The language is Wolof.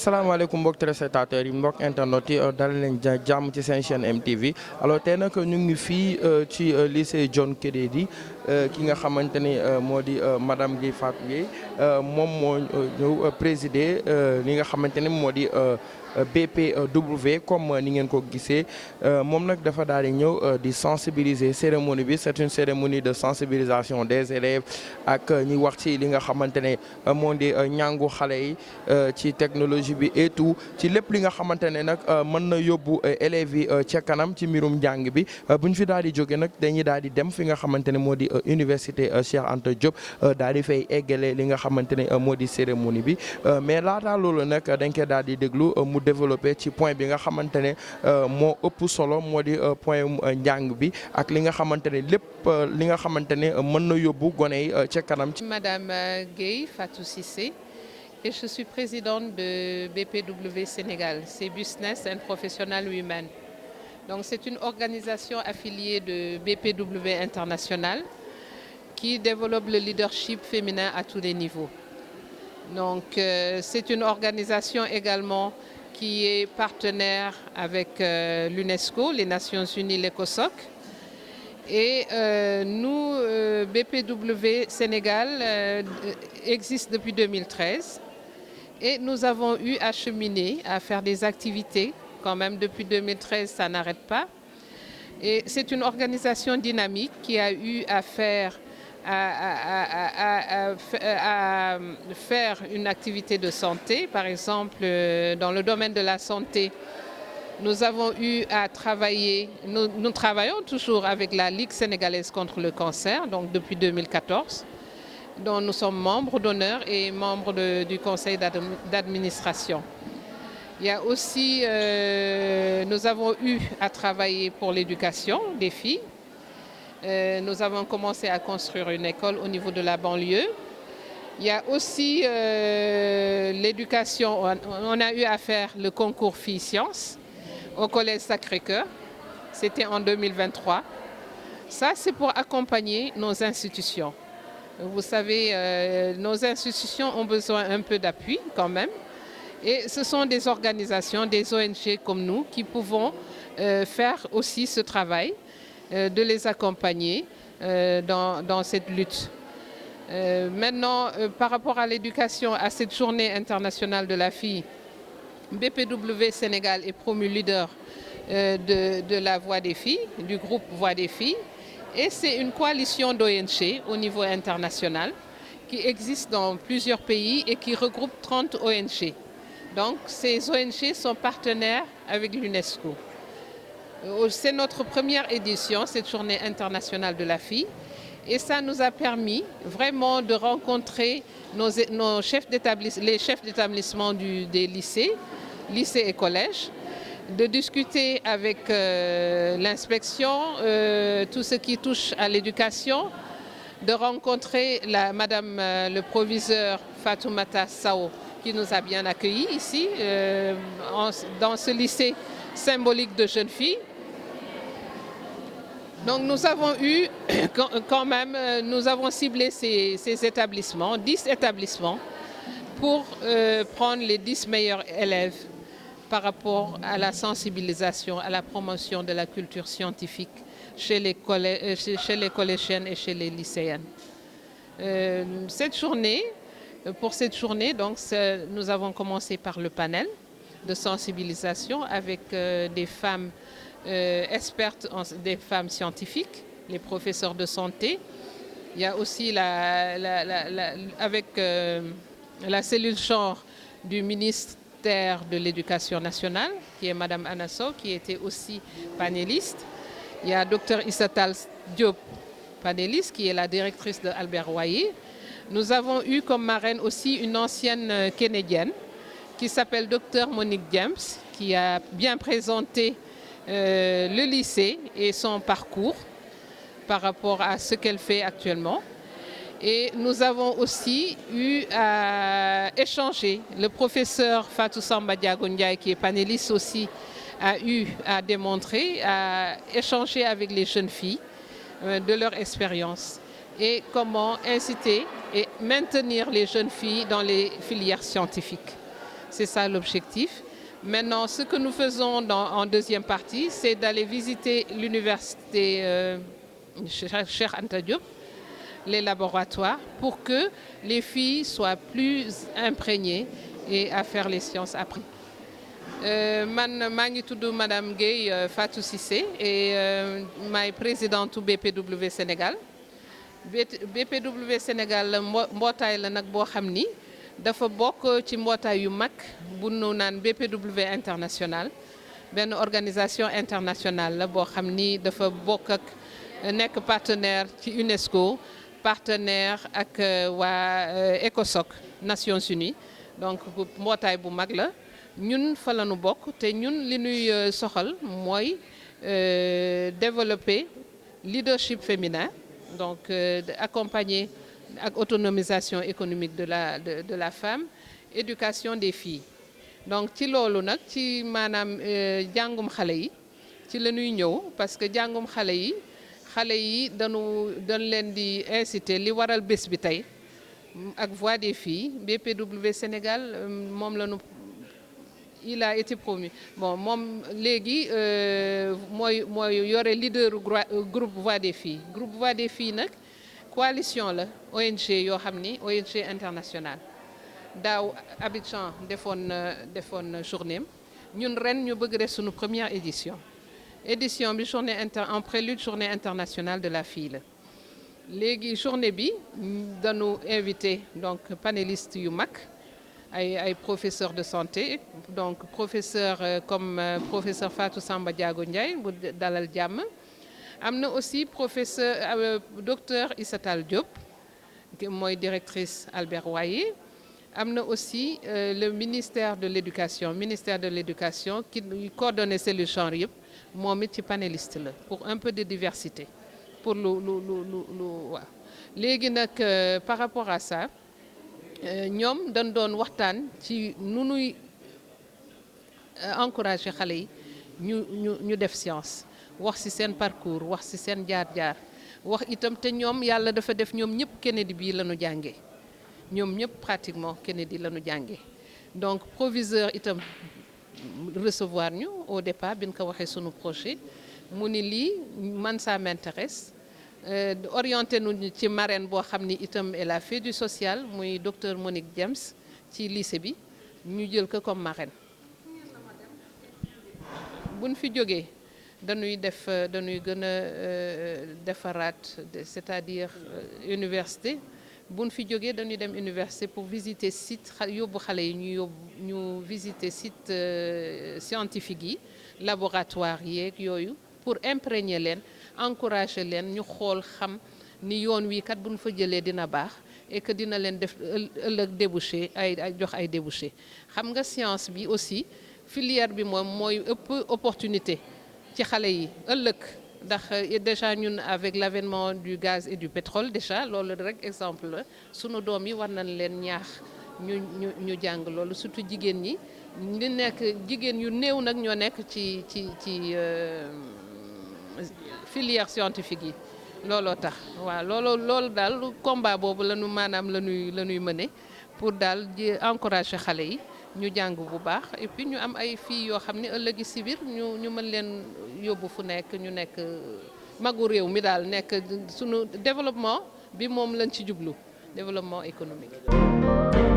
asalaamaaleykum mbokk téléspectateurs yi mbokk internet yi dal leen jàmm ci seen chaîne MTV alors tey nag ñu ngi fii ci lycée John Kennedy ki nga xamante ni moo di madame Guèye Fatou Guèye moom moo ñëw présider li nga xamante ni moo di BPW comme ni ngeen ko gisee moom nag dafa daal di ñëw di sensibiliser cérémonie bi c'est une cérémonie de sensibilisation des élèves ak ñi wax ci li nga xamante ne moo di ñàngu xale yi ci technologie bi et tout ci lépp li nga xamante ne nag mën na yóbbu élèves yi ca kanam ci mbirum njàng bi bu ñu fi daal di jóge nag dañuy daal di dem fi nga xamante ne moo di université Cheikh Anta Diop daal di fay eggale li nga xamante ne moo di cérémonie bi mais laata loolu nag dañ koy daal di déglu mu développé ci point bi nga xamante ne moo ëpp solo moo di point njàng bi ak li nga xamante ne lépp li nga xamante ne mën na yóbbu gone yi ca kanam. Madame Guèye Fatou Cissé et je suis présidente de BPW Sénégal, c'est Business and Professional Women. Donc c'est une organisation affiliée de BPW International qui développe le leadership féminin à tous les niveaux. Donc c'est une organisation également qui est partenaire avec l'UNESCO, les Nations Unies, l'ECOSOC. Et nous, BPW Sénégal existe depuis 2013 et nous avons eu à cheminer, à faire des activités. Quand même, depuis 2013, ça n'arrête pas. Et c'est une organisation dynamique qui a eu à faire une activité de santé. Par exemple, dans le domaine de la santé, nous avons eu à travailler, nous travaillons toujours avec la Ligue sénégalaise contre le cancer, donc depuis 2014, dont nous sommes membres d'honneur et membres du conseil d'administration. Il y a aussi, nous avons eu à travailler pour l'éducation des filles. Nous avons commencé à construire une école au niveau de la banlieue. Il y a aussi l'éducation, on a eu à faire le concours Filles-Sciences au Collège Sacré-Cœur, c'était en 2023. Ça, c'est pour accompagner nos institutions. Vous savez, nos institutions ont besoin un peu d'appui quand même. Et ce sont des organisations, des ONG comme nous, qui pouvons faire aussi ce travail, de les accompagner dans cette lutte. Maintenant, par rapport à l'éducation, à cette journée internationale de la fille, BPW Sénégal est promu leader de la Voix des filles, du groupe Voix des filles. Et c'est une coalition d'ONG au niveau international qui existe dans plusieurs pays et qui regroupe 30 ONG. Donc ces ONG sont partenaires avec l'UNESCO. C'est notre première édition, cette journée internationale de la fille. Et ça nous a permis vraiment de rencontrer les chefs d'établissement des lycées et collèges, de discuter avec l'inspection, tout ce qui touche à l'éducation, de rencontrer Madame le proviseur Fatoumata Sao, qui nous a bien accueillis ici, dans ce lycée symbolique de jeunes filles. Donc nous avons eu, quand même, nous avons ciblé ces établissements, 10 établissements, pour prendre les 10 meilleurs élèves par rapport à la sensibilisation, à la promotion de la culture scientifique chez les collégiennes et chez les lycéennes. Pour cette journée, donc, nous avons commencé par le panel de sensibilisation avec des femmes expertes, des femmes scientifiques, les professeurs de santé. Il y a aussi avec la cellule genre du ministère de l'Éducation nationale, qui est Madame Anasso, qui était aussi panéliste. Il y a Dr Issatal Diop, panéliste, qui est la directrice de Albert Royer. Nous avons eu comme marraine aussi une ancienne kényane qui s'appelle Dr Monique James, qui a bien présenté le lycée et son parcours par rapport à ce qu'elle fait actuellement. Et nous avons aussi eu à échanger. Le professeur Fatou Samba Diago Ndiaye, qui est panéliste aussi, a eu à démontrer, à échanger avec les jeunes filles de leur expérience et comment inciter et maintenir les jeunes filles dans les filières scientifiques. C'est ça l'objectif. Maintenant, ce que nous faisons en deuxième partie, c'est d'aller visiter l'université Cheikh Anta Diop, les laboratoires, pour que les filles soient plus imprégnées et à faire les sciences après. maa ngi tudd Madame Gueye Fatou Cissé et maay présidente BPW Sénégal. BPW Sénégal mbootaay la nag boo xam ni dafa bokk ci mbootaay yu mag bu nu naan BPW international benn organisation internationale la boo xam ni dafa bokk ak nekk partenaire ci UNESCO, partenaire ak waa ECOSOC Nations Unies, donc mbootaay bu mag la. ñun fa la nu bokk te ñun li ñuy soxal mooy développer leadership féminin, donc accompagner ak autonomisation économique de la femme, éducation des filles. Donc ci loolu nag ci maanaam jàngum xale yi ci la ñuy ñëw parce que jàngum xale yi dañ leen di inciter li waral bés bi tey ak voix des filles. BPW Sénégal moom la ñu il a été promu bon moom léegi mooy yore leader groupe voix des filles. Groupe voix des filles nag coalition la ONG yoo xam ni ONG internationale. daaw Abidjan defoon journée ñun ren ñu bëgg def suñu première édition bi en prélude journée internationale de la fille la. léegi journée bi dañu invité donc panélistes yu mag ay professeurs de santé, donc professeur comme professeur Fatou Samba Diago Ndiaye bu Dalal Jàmm. am na aussi professeur docteur Issatal Diop mooy directrice Albert Royer. am na aussi le ministère de l'éducation qui coordonne cellule genre yëpp moom it ci panéliste la pour un peu de diversité pour lu waaw. léegi nag par rapport à ça ñoom dañ doon waxtaan ci nu nuy encourager xale yi ñu def science, wax ci seen parcours, wax ci seen jaar-jaar, wax itam te ñoom yàlla dafa def ñoom ñëpp Kennedy bii la ñu jàngee. ñoom ñëpp pratiquement Kennedy la ñu jàngee. donc proviseur itam recevoir ñu au départ bi ñu ko waxee sunu projet mu ni lii man ça m'intéresse. orienté nu ci marraine boo xam ni itam elle a fait du social muy docteur Monique James ci lycée bi ñu jël ko comme marraine. buñ fi jógee dañuy gën a defaraat c'est-à-dire université. buñ fi jógee dañuy dem université pour visiter site yóbbu xale yi ñu visiter site scientifique yi, laboratoire yeeg yooyu pour imprégner leen, encourager leen ñu xool xam ni yoon wi kat buñ fa jëlee dina baax et que dina leen def ëllëg débouché ay jox ay débouché. xam nga science bi aussi filière bi moom mooy ëpp opportunité ci xale yi ëllëg. ndax déjà ñun avec l'avènement du gaz et du pétrole déjà loolu rek exemple la sunu doom yi war nañ leen ñaax ñu jàng loolu surtout jigéen ñi li nekk jigéen yu néew nag ñoo nekk ci filière scientifique yi looloo tax waaw loolu daal combat boobu la ñuy mëne pour daal di encourager xale yi ñu jàng bu baax et puis ñu am ay filles yoo xam ne ëllëgi si biir ñu mën leen yóbbu fu nekk ñu nekk magu réew mi daal nekk sunu développement bi moom lañ ci jublu développement économique.